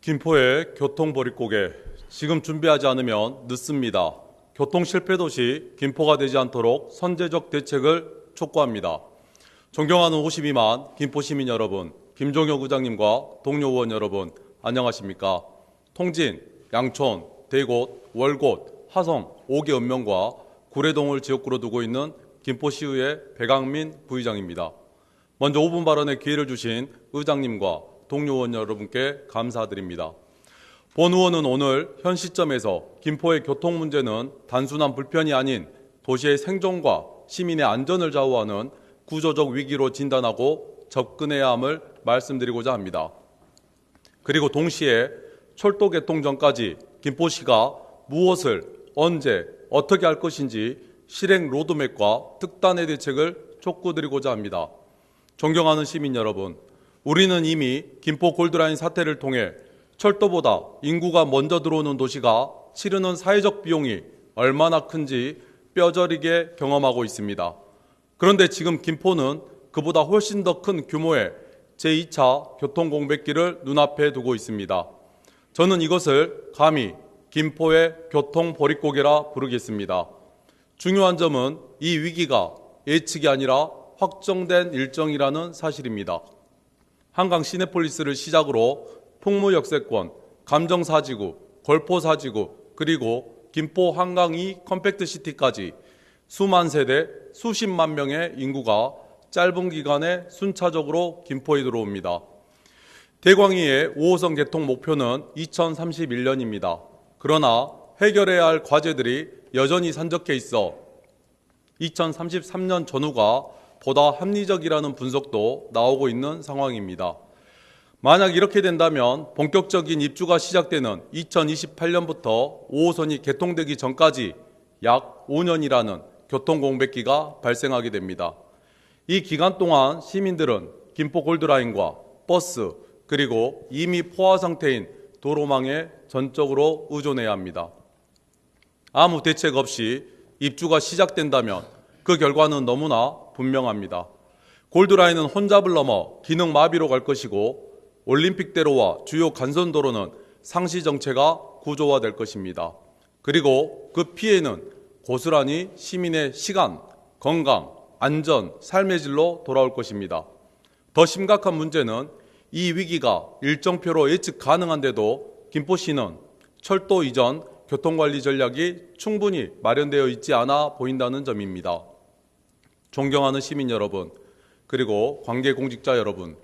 김포의 교통보릿고개, 지금 준비하지 않으면 늦습니다. 교통실패도시 김포가 되지 않도록 선제적 대책을 촉구합니다. 존경하는 52만 김포시민 여러분, 김종혁 의장님과 동료 의원 여러분, 안녕하십니까? 통진, 양촌, 대곳, 월곶, 화성 5개 읍면과 구례동을 지역구로 두고 있는 김포시의회 백악민 부의장입니다. 먼저 5분 발언의 기회를 주신 의장님과 동료 의원 여러분께 감사드립니다. 본 의원은 오늘 현 시점에서 김포의 교통 문제는 단순한 불편이 아닌 도시의 생존과 시민의 안전을 좌우하는 구조적 위기로 진단하고 접근해야 함을 말씀드리고자 합니다. 그리고 동시에 철도 개통 전까지 김포시가 무엇을 언제 어떻게 할 것인지 실행 로드맵과 특단의 대책을 촉구드리고자 합니다. 존경하는 시민 여러분, 우리는 이미 김포 골드라인 사태를 통해 철도보다 인구가 먼저 들어오는 도시가 치르는 사회적 비용이 얼마나 큰지 뼈저리게 경험하고 있습니다. 그런데 지금 김포는 그보다 훨씬 더 큰 규모의 제2차 교통공백기를 눈앞에 두고 있습니다. 저는 이것을 감히 김포의 교통보릿고개라 부르겠습니다. 중요한 점은 이 위기가 예측이 아니라 확정된 일정이라는 사실입니다. 한강 시내폴리스를 시작으로 풍무역세권, 감정사지구, 걸포사지구, 그리고 김포 한강 2 컴팩트시티까지 수만 세대, 수십만 명의 인구가 짧은 기간에 순차적으로 김포에 들어옵니다. 대광희의 5호선 개통 목표는 2031년입니다. 그러나 해결해야 할 과제들이 여전히 산적해 있어 2033년 전후가 보다 합리적이라는 분석도 나오고 있는 상황입니다. 만약 이렇게 된다면 본격적인 입주가 시작되는 2028년부터 5호선이 개통되기 전까지 약 5년이라는 교통공백기가 발생하게 됩니다. 이 기간 동안 시민들은 김포 골드라인과 버스 그리고 이미 포화 상태인 도로망에 전적으로 의존해야 합니다. 아무 대책 없이 입주가 시작된다면 그 결과는 너무나 분명합니다. 골드라인은 혼잡을 넘어 기능 마비로 갈 것이고 올림픽대로와 주요 간선도로는 상시 정체가 구조화될 것입니다. 그리고 그 피해는 고스란히 시민의 시간, 건강, 안전, 삶의 질로 돌아올 것입니다. 더 심각한 문제는 이 위기가 일정표로 예측 가능한데도 김포시는 철도 이전 교통관리 전략이 충분히 마련되어 있지 않아 보인다는 점입니다. 존경하는 시민 여러분, 그리고 관계 공직자 여러분,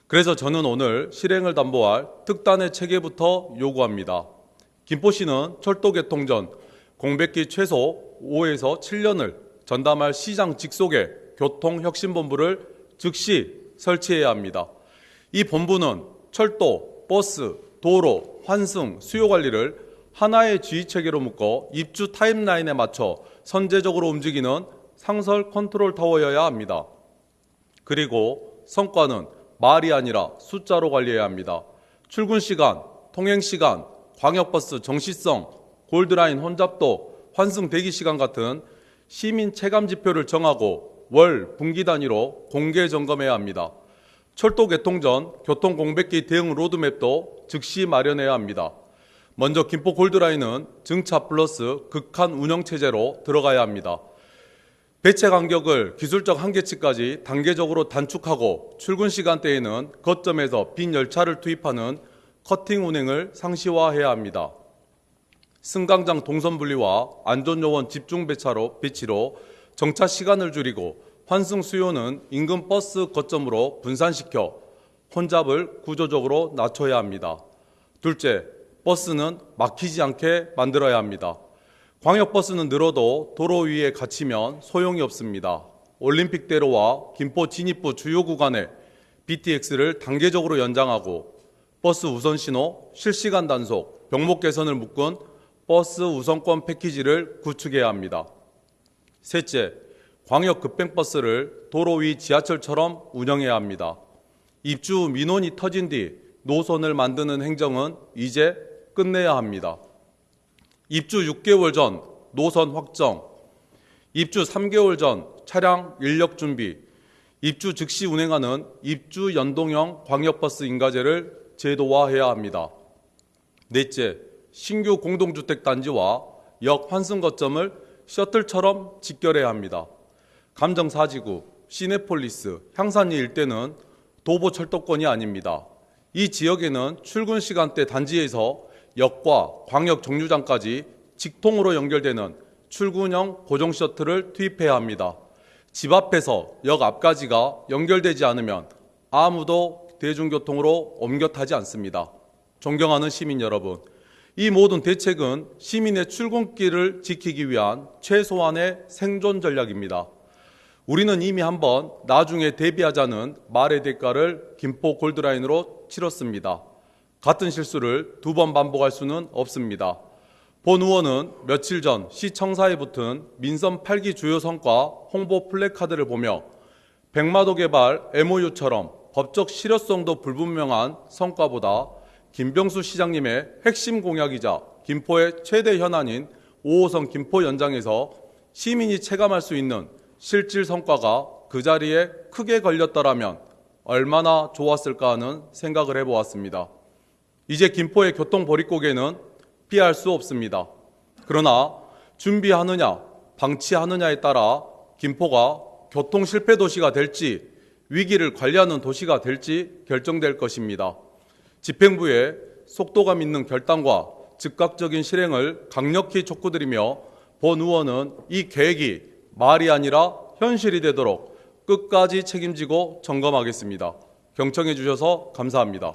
그래서 저는 오늘 실행을 담보할 특단의 체계부터 요구합니다. 김포시는 철도 개통 전 공백기 최소 5에서 7년을 전담할 시장 직속의 교통혁신본부를 즉시 설치해야 합니다. 이 본부는 철도, 버스, 도로, 환승, 수요 관리를 하나의 지휘체계로 묶어 입주 타임라인에 맞춰 선제적으로 움직이는 상설 컨트롤 타워여야 합니다. 그리고 성과는 말이 아니라 숫자로 관리해야 합니다. 출근 시간, 통행 시간, 광역버스 정시성, 골드라인 혼잡도, 환승 대기 시간 같은 시민 체감 지표를 정하고 월, 분기 단위로 공개 점검해야 합니다. 철도 개통 전 교통 공백기 대응 로드맵도 즉시 마련해야 합니다. 먼저 김포 골드라인은 증차 플러스 극한 운영체제로 들어가야 합니다. 배차 간격을 기술적 한계치까지 단계적으로 단축하고 출근 시간대에는 거점에서 빈 열차를 투입하는 커팅 운행을 상시화해야 합니다. 승강장 동선 분리와 안전요원 집중 배치로 정차 시간을 줄이고 환승 수요는 인근 버스 거점으로 분산시켜 혼잡을 구조적으로 낮춰야 합니다. 둘째, 버스는 막히지 않게 만들어야 합니다. 광역버스는 늘어도 도로 위에 갇히면 소용이 없습니다. 올림픽대로와 김포 진입부 주요 구간에 BTX를 단계적으로 연장하고 버스 우선신호, 실시간 단속, 병목 개선을 묶은 버스 우선권 패키지를 구축해야 합니다. 셋째, 광역 급행버스를 도로 위 지하철처럼 운영해야 합니다. 입주 민원이 터진 뒤 노선을 만드는 행정은 이제 끝내야 합니다. 입주 6개월 전 노선 확정, 입주 3개월 전 차량 인력 준비, 입주 즉시 운행하는 입주 연동형 광역버스 인가제를 제도화해야 합니다. 넷째, 신규 공동주택 단지와 역 환승 거점을 셔틀처럼 직결해야 합니다. 감정사지구, 시내폴리스, 향산리 일대는 도보철도권이 아닙니다. 이 지역에는 출근 시간대 단지에서 역과 광역 정류장까지 직통으로 연결되는 출근형 고정 셔틀을 투입해야 합니다. 집 앞에서 역 앞까지가 연결되지 않으면 아무도 대중교통으로 옮겨 타지 않습니다. 존경하는 시민 여러분, 이 모든 대책은 시민의 출근길을 지키기 위한 최소한의 생존 전략입니다. 우리는 이미 한번 나중에 대비하자는 말의 대가를 김포 골드라인으로 치렀습니다. 같은 실수를 두 번 반복할 수는 없습니다. 본 의원은 며칠 전 시청사에 붙은 민선 8기 주요 성과 홍보 플래카드를 보며 백마도 개발 MOU처럼 법적 실효성도 불분명한 성과보다 김병수 시장님의 핵심 공약이자 김포의 최대 현안인 5호선 김포 연장에서 시민이 체감할 수 있는 실질 성과가 그 자리에 크게 걸렸더라면 얼마나 좋았을까 하는 생각을 해보았습니다. 이제 김포의 교통 보릿고개는 피할 수 없습니다. 그러나 준비하느냐, 방치하느냐에 따라 김포가 교통 실패 도시가 될지 위기를 관리하는 도시가 될지 결정될 것입니다. 집행부의 속도감 있는 결단과 즉각적인 실행을 강력히 촉구드리며 본 의원은 이 계획이 말이 아니라 현실이 되도록 끝까지 책임지고 점검하겠습니다. 경청해 주셔서 감사합니다.